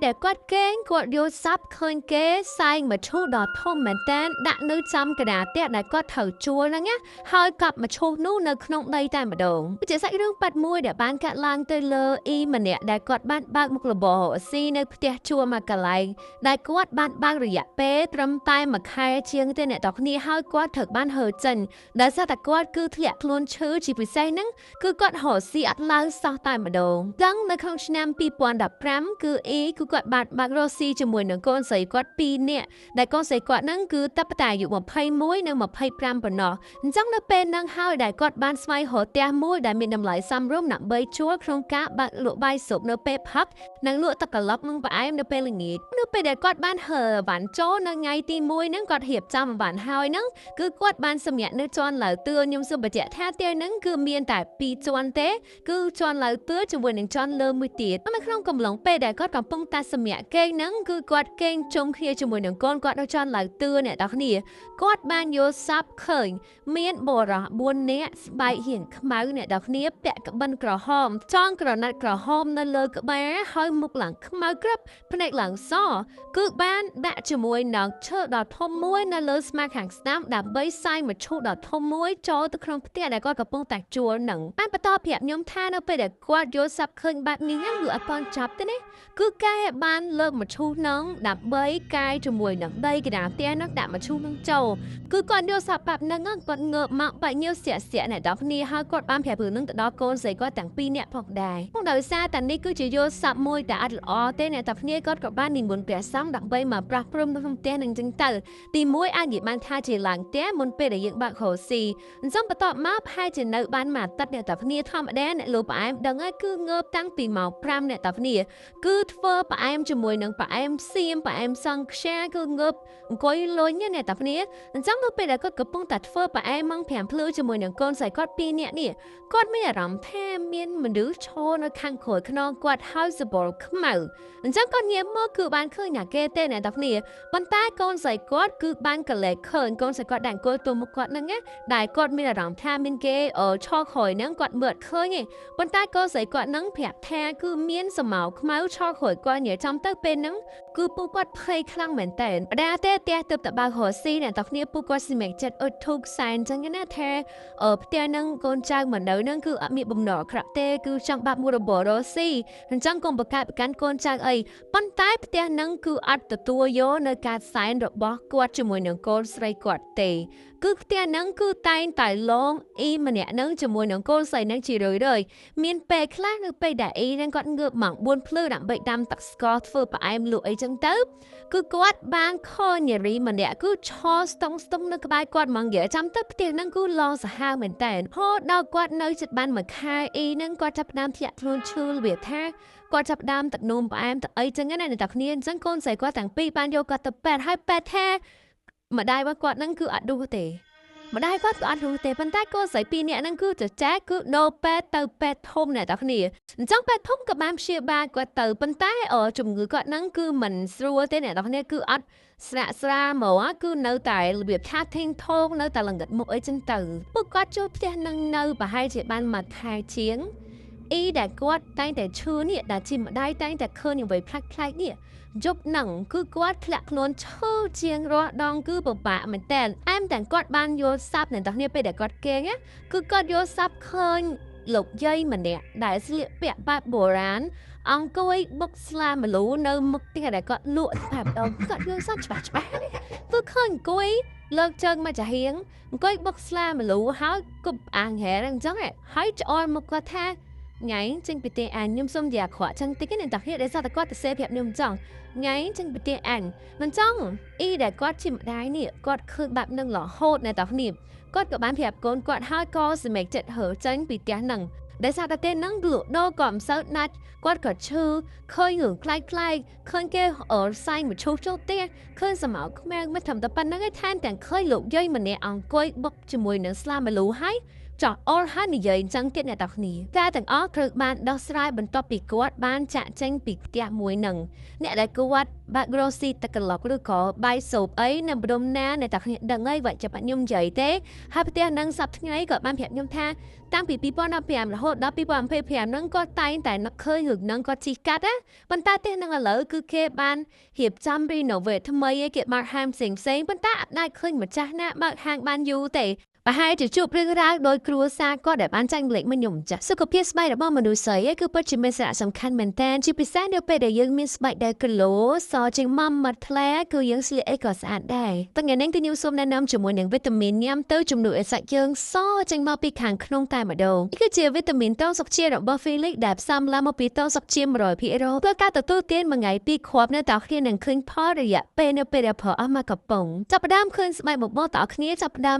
để quạt kén quạt vô sắp khơi kế sai mà chú đỏ thôm mà tên đã nữ chăm cái đá tiết này có thở chua đó nhá hơi cặp mà chú nú nơi không đây tay mà đồ chỉ sách rương bật môi để bán cả lang tơi lơ y mà nè để quạt bán bạc một là bộ si nơi tiết chua mà cả lại để quạt bán bạc rồi dạ bé trâm tay mà khai chiêng tên này đọc ni hơi quạt thật bán hờ chân đã ra tại quạt cứ thiệt luôn chứ chỉ vì say nắng cứ quạt hổ si ắt lang sao tay mà đồ đắng nơi không nam pi pon đập rắm cứ ý cứ quạt bạc bạcรស៊ីជាមួយនឹងកូនស្រីគាត់2នាក់ដែលកូនស្រីគាត់ហ្នឹងគឺតាប់តាអាយុ21និង25ប៉ុណ្ណោះអញ្ចឹងនៅពេលហ្នឹងហើយដែលគាត់បានស្វែងរកផ្ទះមួយដែលមានតម្លៃសមរម្យដើម្បីជួលក្នុងការបើកលក់បាយស៊ុបនៅពេលផឹកនិងលក់ទឹកក្លឹបនិងផ្អែមនៅពេលល្ងាចនៅពេលដែលគាត់បានហើវ៉ាន់ចូលនៅថ្ងៃទី1ហ្នឹងគាត់រៀបចំវ៉ាន់ហើយហ្នឹងគឺគាត់បានសម្រាប់នៅជាន់លើទឿខ្ញុំសូមបញ្ជាក់ថាផ្ទះហ្នឹងគឺមានតែ2ជាន់ទេគឺជាន់លើទឿជាមួយនឹងជាន់លើមួយទៀតនៅក្នុងកំឡុងពេលដែលគាត់កំពុងតែសម្រាប់គេហ្នឹងគឺគាត់កេងជុំគ្នាជាមួយនឹងកូនគាត់នៅចន្ទឡើងទឿអ្នកទាំងគ្នាគាត់បានយកសាប់ឃើញមានបរោះ4នាក់ស្បែកហៀងខ្មៅអ្នកទាំងគ្នាពាក់ក្បិនក្រហមចងក្រណាត់ក្រហមនៅលើក្បាលហើយមុខឡើងខ្មៅក្រឹបភ្នែកឡើងសគឺបានដាក់ជាមួយនឹងឈើដ៏ធំមួយនៅលើស្មាខាងស្ដាំដើម្បីសាយមឈូសដ៏ធំមួយចូលទៅក្នុងផ្ទះដែលគាត់កំពុងតែជួលនឹងបានបន្តប្រាប់ខ្ញុំថានៅពេលដែលគាត់យកសាប់ឃើញបែបនេះគឺអត់បានចាប់ទេណាគឺកែបានលើកមឈូសនឹងដើម្បីកាយជាមួយនឹងដីកណ្ដាលផ្ទះនឹងដាក់មឈូសនឹងចូលគឺគាត់យកសាប់បែបហ្នឹងគាត់ងើបមកបាច់ញើសស្រាក់ស្រាក់អ្នកដល់គ្នាហើយគាត់បានប្រាប់រឿងនឹងទៅដល់កូនស្រីគាត់ទាំង2នាក់ផងដែរផងដោយសារតែនេះគឺជាយកសាប់មួយតែអត់ល្អទេអ្នកដល់គ្នាគាត់ក៏បាននិមន្តព្រះសង្ឃដើម្បីមកប្រោះព្រំនៅក្នុងផ្ទះនឹងចឹងទៅទី1អាចនិយាយបានថាជាឡើងផ្ទះមុនពេលដែលយើងបើករោស៊ីអញ្ចឹងបន្ទាប់មកប្រហែលជានៅបានមួយអាទិត្យអ្នកដល់គ្នាធម្មតាអ្នកលោកផ្អែមដឹងហើយគឺងើបតាំងពីម៉ោង5អ្នកដល់គ្នាគឺធ្វើផ្អែមជាមួយនឹងផ្អែមសៀមផ្អែមសង្ខ្យាគឺងើបអង្គុយលុញអ្នកតាគ្នាអញ្ចឹងនៅពេលដែលគាត់កំពុងតែធ្វើផ្អែមម៉ង5ភ្លឺជាមួយនឹងកូនស្រីគាត់2នាក់នេះគាត់មានអារម្មណ៍ថាមានមនុស្សឈរនៅខាងក្រោយខ្នងគាត់ហើយសបល់ខ្មៅអញ្ចឹងគាត់ងាកមកគឺបានឃើញណាគេទេអ្នកតាគ្នាប៉ុន្តែកូនស្រីគាត់គឺបានកលែកឃើញកូនស្រីគាត់ដែលអង្គុយទៅមុខគាត់ហ្នឹងណាដែលគាត់មានអារម្មណ៍ថាមានគេឈរក្រោយហ្នឹងគាត់មើលឃើញទេប៉ុន្តែកូនស្រីគាត់ហ្នឹងប្រាប់ថាគឺមានសមោខ្មៅឈរក្រោយគាត់និយាយចំទៅពេលហ្នឹងគឺពួកគាត់ភ័យខ្លាំងមែនតើបដាទេផ្ទះទៅតបើករស៊ីអ្នកទាំងគ្នាពួកគាត់សម្រេចចិត្តអត់ធូបសែនចឹងណាថាផ្ទះហ្នឹងកូនចៅមិននៅហ្នឹងគឺអត់មានបំណុលអាក្រក់ទេគឺចង់បាត់មួយរបររស៊ីអញ្ចឹងកុំប្រកាសប្រកាន់កូនចៅអីប៉ុន្តែផ្ទះហ្នឹងគឺអត់ទទួលយកនៅការសែនរបស់គាត់ជាមួយនឹងកូនស្រីគាត់ទេគឺផ្ទះហ្នឹងគឺតែងតែលងអ៊ីម្នាក់ហ្នឹងជាមួយនឹងកូនស្រីហ្នឹងជារឿយៗមានពេលខ្លះនៅពេលដែលអ៊ីហ្នឹងគាត់ងើបម៉ោង4ភ្លឺដើម្បីដាំទឹកស្ករធ្វើផ្អែមលក់អីចឹងទៅគឺគាត់បានខញរីម្នាក់គឺឈរស្ទង់នៅក្បែរគាត់ហ្មងនិយាយចាំទៅផ្ទះហ្នឹងគឺឡងសាហាវមែនតើហូរដល់គាត់នៅចិត្តបានមួយខែអ៊ីហ្នឹងគាត់ចាប់ផ្ដើមធ្លាក់ខ្លួនឈឺរបៀបថាគាត់ចាប់ផ្ដើមទឹកនោមផ្អែមទឹកអីចឹងណាអ្នកទាំងគ្នាអញ្ចឹងកូនស្រីគាត់ទាំងពីរបានយកគាត់ទៅពេទ្យហើយពេទ្យថាម្ដាយរបស់គាត់ហ្នឹងគឺអត់ដួសទេម្ដាយគាត់ក៏អត់รู้ទេប៉ុន្តែកូនស្រី2នាក់ហ្នឹងគឺចចាគឺដូរពេទ្យទៅពេទ្យធំអ្នកទាំងគ្នាអញ្ចឹងពេទ្យធំក៏បានព្យាបាលគាត់ទៅប៉ុន្តែជំងឺគាត់ហ្នឹងគឺមិនស្រួលទេអ្នកទាំងគ្នាគឺអត់ស្រាក់ស្រាមកគឺនៅតែរបៀបថាធីងថងនៅតែល្ងិតមុខអីចឹងទៅពួកគាត់ចូលផ្ទះហ្នឹងនៅប្រហែលជាបានមួយខែជាងអ៊ីដែលគាត់តែងតែឈឺនេះដែលជាម្ដាយតែងតែឃើញអ្វីផ្លាច់នេះយប់ហ្នឹងគឺគាត់ធ្លាក់ខ្លួនឈឺជាងរាល់ដងគឺពិបាកមែនតើអែមទាំងគាត់បានយកសាប់អ្នកទាំងគ្នាពេលដែលគាត់គេងគឺគាត់យកសាប់ឃើញលោកយាយម្នាក់ដែលស្លៀកពាក់បែបបុរាណអង្គុយបុកស្លាមលូនៅមុខផ្ទះដែលគាត់លក់បែបដងគាត់យកសាប់ច្បាស់គឺឃើញអង្គុយលើកជើងមកចាហៀងអង្គុយបុកស្លាមលូហើយគប់អាងហែអញ្ចឹងហើយច្អល់មុខគាត់ថាថ្ងៃចេញពីផ្ទះអញខ្ញុំសុំជាអាក្រក់ចឹងតិចនេះតាគ្នាដែលសារតែគាត់ទៅសេប្រាប់ខ្ញុំចង់ថ្ងៃចេញពីផ្ទះអញមិនចង់អ៊ីដែលគាត់ជាម្ដាយនេះគាត់ឃើញបែបនឹងរហូតនៅតាគ្នាគាត់ក៏បានប្រាប់កូនគាត់ហើយក៏សម្រេចចិត្តហើចេញពីផ្ទះហ្នឹងដែលសារតែហ្នឹងលក់ដូរក៏មិនសូវណាច់គាត់ក៏ឈឺឃើញរឿងខ្លាយឃើញគេសាយមកឈូសចូលផ្ទះឃើញសមោខ្មែរមិនធម្មតាប៉ុណ្្នឹងឯងថែមទាំងឃើញលោកយាយម្នាក់អង្គុយបុកជាមួយនឹងស្លាមលូហើយចោះអល់ហើយនិយាយអញ្ចឹងទៀតអ្នកទាំងគ្នាការទាំងអស់ត្រូវបានដោះស្រាយបន្ទាប់ពីគាត់បានចាក់ចេញពីផ្ទះមួយនឹងអ្នកដែលគាត់ បាក់ក្រូស៊ីទឹកកន្លុកឬក៏បាយសូបអីនៅម្ដុំណានៅតែគ្នាដឹងហើយបើចាំបាច់ខ្ញុំនិយាយទេហើយប្រទេសនឹងសប្តាហ៍ថ្ងៃក៏បានប្រាប់ខ្ញុំថាតាំងពី2015រហូតដល់2025ហ្នឹងក៏តែងតែនឹកឃើញរឿងហ្នឹងក៏ជីកាត់ណាប៉ុន្តែផ្ទះហ្នឹងឥឡូវគឺគេបានរៀបចំ renovate ថ្មីឯគេបើកហាងផ្សេងប៉ុន្តែអត់ដែលឃើញម្ចាស់ណាបើកហាងបានយូរទេប្រហែលជាជួបរឿងរ៉ាវដោយគ្រួសារគាត់ដែលបានចាញ់លេខមកខ្ញុំចាស់សុខភាពស្បែករបស់មនុស្សស្រីគឺពិតជាមានសារៈសំខាន់មែនតើជាពិសេសនៅពេលដែលយើងមានស្បែកដែលក្លោសជាងម៉មមាត់ថ្លាគឺយើងស្លៀកអីក៏ស្អាតដែរថ្ងៃនេះគឺខ្ញុំសូមណែនាំជាមួយនឹងវីតាមីនញ៉ាំទៅជំនួយឲ្យសាច់យើងសចេញមកពីខាងក្នុងតែម្ដងនេះគឺជាវីតាមីនតោសុខជាតិរបស់ Felix ដែលផ្សំឡើងមកពីតោសុខជាតិ 100% ធ្វើការទទួលទានមួយថ្ងៃ2គ្រាប់នៅតើគ្នានឹងឃើញផលរយៈពេលនៅពេលដែលប្រើអស់មកកំប៉ុងចាប់ផ្ដើមឃើញស្បែកបបោតើគ្នាចាប់ផ្ដើម